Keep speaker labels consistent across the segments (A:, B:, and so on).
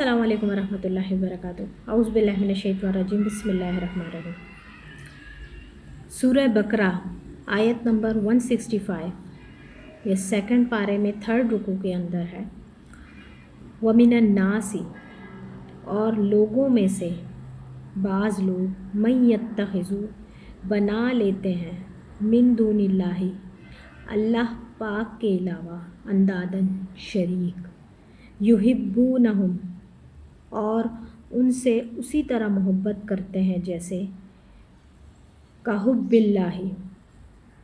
A: अस्सलाम वालेकुम रहमतुल्लाहि वबरकातुहू। औज़ु बिल्लाहि मिनश शैतानिर रजीम। बिस्मिल्लाहिर रहमानिर रहीम। सूरह बकरा आयत नंबर 165, ये सेकंड पारे में थर्ड रुकू के अंदर है। वमिनन नासी, और लोगों में से बाज़ लोग मन यत्तखिज़ु, बना लेते हैं, मिन दूनिल्लाहि, अल्लाह पाक के अलावा, अंदादन शरीक, युहिब्बूनहुम, और उनसे उसी तरह मोहब्बत करते हैं जैसे काहुब्बिल्लाहि,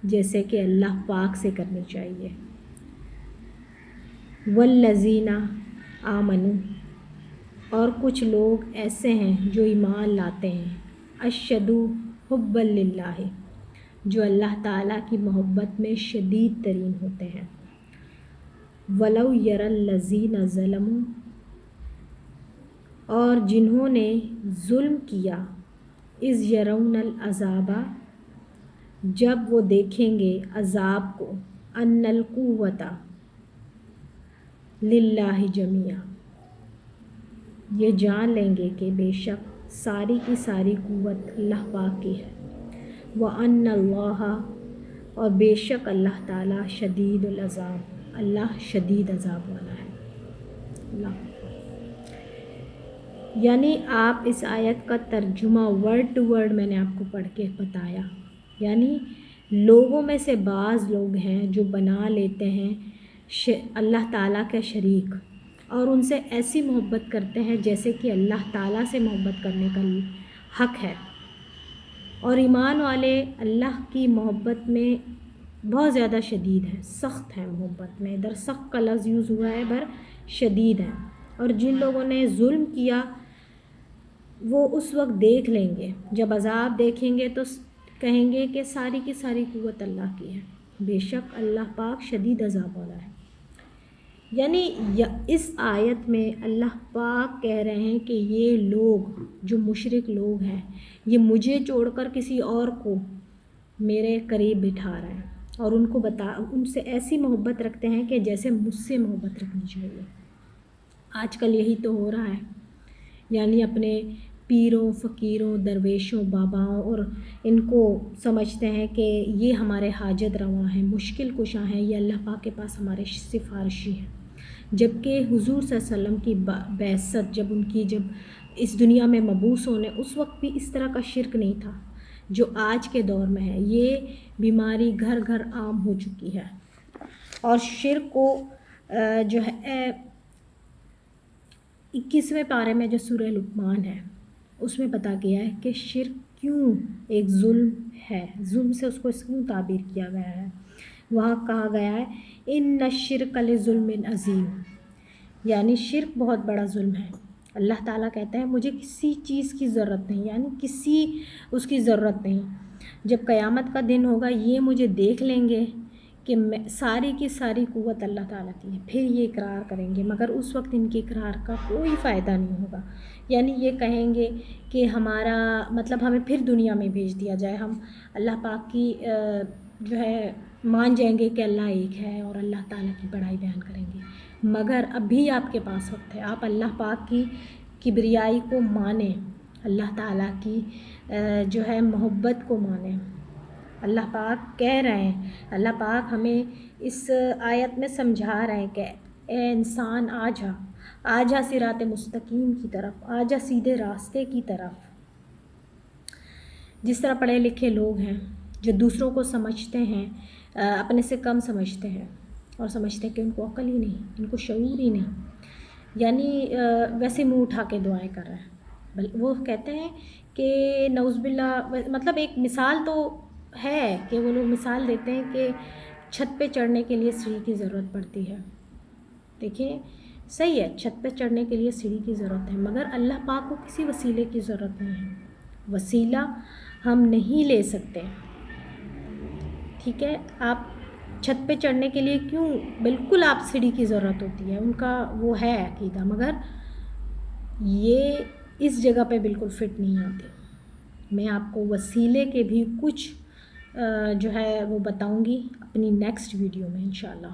A: जैसे कि अल्लाह पाक से करनी चाहिए। वल्लज़ीना आमनु, और कुछ लोग ऐसे हैं जो ईमान लाते हैं, अशदु हुब्बल लिल्लाहि, जो अल्लाह ताला की मोहब्बत में शदीद तरीन होते हैं। वलौ यरल्लज़ीना ज़लमू, और जिन्होंने जुल्म किया, इज़ यरौनल अज़ाबा, जब वो देखेंगे अज़ाब को, अन्नल कुव्वता लिल्लाहि जमिया, ये जान लेंगे कि बेशक सारी की सारी कुव्वत अल्लाह पाक की है। व अन्नल्लाह, और बेशक अल्लाह ताला शदीदुल अज़ाब, अल्लाह शदीद अज़ाब वाला है। अल्लाह, यानी आप इस आयत का तर्जुमा वर्ड टू वर्ड मैंने आपको पढ़ के बताया। यानी लोगों में से बाज़ लोग हैं जो बना लेते हैं अल्लाह ताला का शरीक, और उनसे ऐसी मोहब्बत करते हैं जैसे कि अल्लाह ताला से मोहब्बत करने का हक़ है। और ईमान वाले अल्लाह की मोहब्बत में बहुत ज़्यादा शदीद है, सख्त है मोहब्बत में। इधर सख्त का लफ्ज़ यूज़ हुआ है, पर शदीद है। और जिन लोगों ने जुल्म किया वो उस वक्त देख लेंगे, जब अज़ाब देखेंगे तो कहेंगे कि सारी की सारी कुव्वत अल्लाह की है, बेशक अल्लाह पाक शदीद अज़ाब वाला है। यानी इस आयत में अल्लाह पाक कह रहे हैं कि ये लोग जो मुशरिक लोग हैं, ये मुझे छोड़कर किसी और को मेरे करीब बिठा रहे हैं, और उनसे ऐसी मोहब्बत रखते हैं कि जैसे मुझसे मोहब्बत रखनी चाहिए। आजकल यही तो हो रहा है। यानी अपने पीरों, फ़कीरों, दरवेशों, बाबाओं और इनको समझते हैं कि ये हमारे हाजत रवा हैं, मुश्किल कुशा हैं, ये अल्लाह पाक के पास हमारे सिफारशी हैं। जबकि हुज़ूर सल्लल्लाहु अलैहि वसल्लम की बैसत जब इस दुनिया में मबूस होने, उस वक्त भी इस तरह का शिर्क नहीं था जो आज के दौर में है। ये बीमारी घर घर आम हो चुकी है। और शिर्क को जो है 21वें पारे में जो सूरह लुक़मान है उसमें बता गया है कि शिर्क क्यों एक जुल्म है, जुल्म से उसको क्यों ताबीर किया गया है। वहाँ कहा गया है इन्न शिर्क लज़ुल्मिन अज़ीम, यानी शिर्क बहुत बड़ा जुल्म है। अल्लाह ताला कहता है मुझे किसी चीज़ की ज़रूरत नहीं, यानी किसी उसकी ज़रूरत नहीं। जब क़यामत का दिन होगा ये मुझे देख लेंगे कि मैं सारी की सारी कुव्वत अल्लाह ताला की है, फिर ये इकरार करेंगे, मगर उस वक्त इनके इकरार का कोई फ़ायदा नहीं होगा। यानी ये कहेंगे कि हमारा मतलब हमें फिर दुनिया में भेज दिया जाए, हम अल्लाह पाक की जो है मान जाएंगे कि अल्लाह एक है और अल्लाह ताला की बड़ाई बयान करेंगे। मगर अभी आपके पास वक्त है, आप अल्लाह पाक की किबरियाई को मानें, अल्लाह ताला की जो है मोहब्बत को मानें। अल्लाह पाक कह रहे हैं, अल्लाह पाक हमें इस आयत में समझा रहे हैं कि ए इंसान आजा सिराते मुस्तकीम की तरफ, आजा सीधे रास्ते की तरफ। जिस तरह पढ़े लिखे लोग हैं जो दूसरों को समझते हैं, अपने से कम समझते हैं और समझते हैं कि उनको अक्ल ही नहीं, इनको शऊर ही नहीं, यानी वैसे मुँह उठा के दुआएं कर रहे हैं। वो कहते हैं कि नौज़ुबिल्लाह, मतलब एक मिसाल तो है कि वो लोग मिसाल देते हैं कि छत पे चढ़ने के लिए सीढ़ी की ज़रूरत पड़ती है। देखिए सही है, छत पे चढ़ने के लिए सीढ़ी की ज़रूरत है, मगर अल्लाह पाक को किसी वसीले की ज़रूरत नहीं है। वसीला हम नहीं ले सकते, ठीक है। आप छत पे चढ़ने के लिए क्यों, बिल्कुल आप सीढ़ी की ज़रूरत होती है, उनका वो है अक़ीदा, मगर ये इस जगह पे बिल्कुल फ़िट नहीं आते। मैं आपको वसीले के भी कुछ जो है वो बताऊंगी अपनी नेक्स्ट वीडियो में इंशाल्लाह।